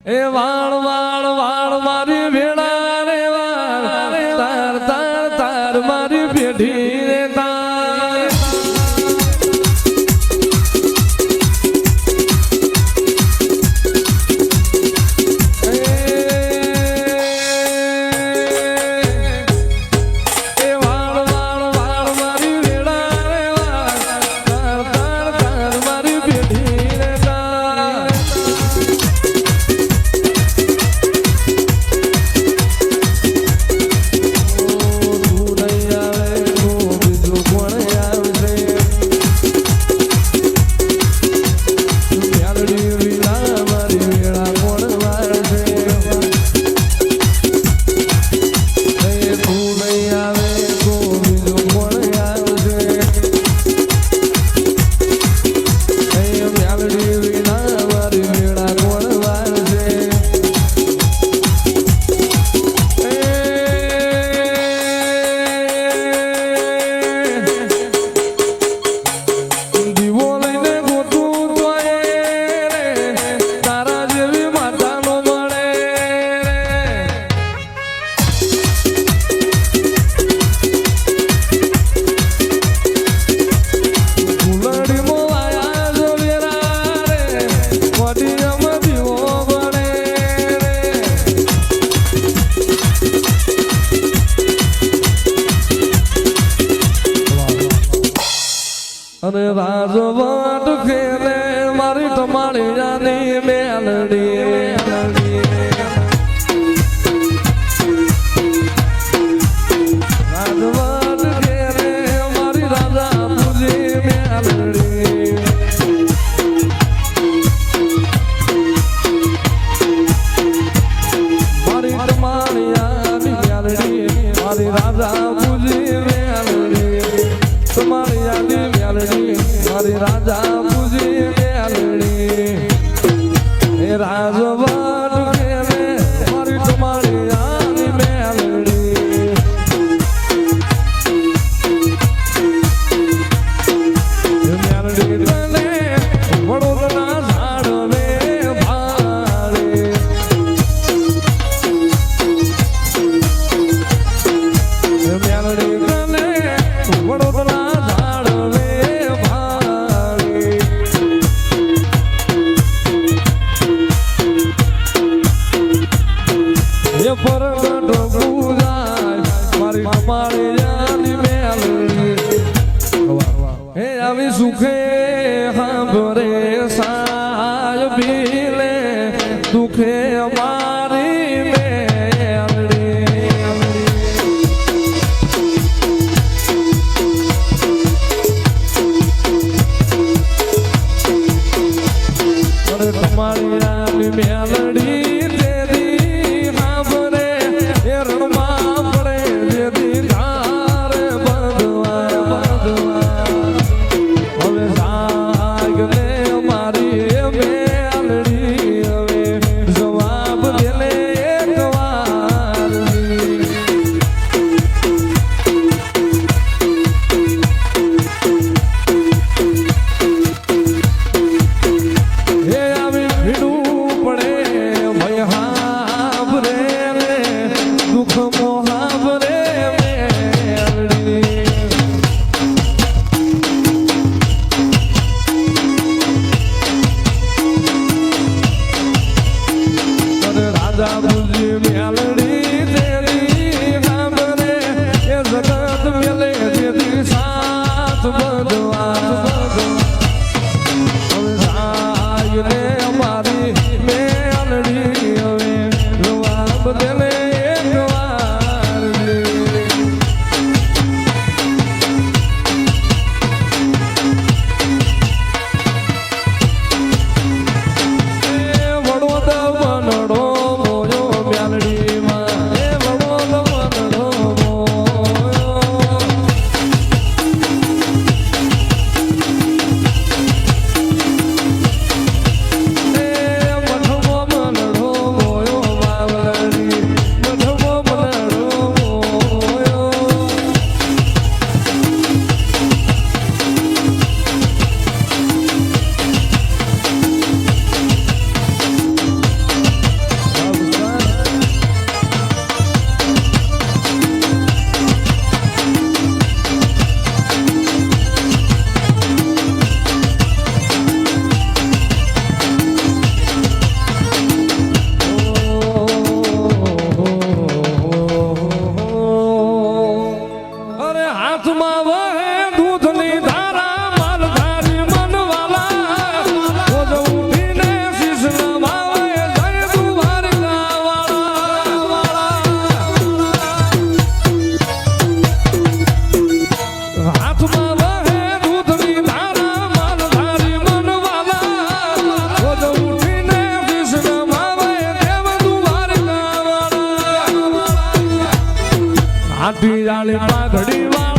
એ વાળ વાળ વાળ મારી ભેળા રે વાળ તાર તાર તાર મારી પેઢી રે તાર એ વાળ વાળ વાળ મારી ભેળા રે વાળ તાર તાર તાર મારી પેઢી રે તાર અને રાજવાટ ખેલે મારી તમારી જાની મેલડી રાજવાટ ખેલે મારી રાજા પૂજી મેલડી મારી તમારી જાની મેલડી મારી રાજા પૂજી મેલડી તમારી જાની મારી રાજા પૂજી મેલડી એ રાજવાટ ખેલે મારી તમારી જાની મેલડી મેલડી તને વડોદરા ઝાડવે ભારે મેલડી તને વડોદરા પરગટ પૂજાય મારી તમારી જાની મેલડી હે આવી સુખે સાંભળે સાય ભીલે દુખે અમારી મેલડી તમારી જાની મેલડી આટી જાળી પાઘડી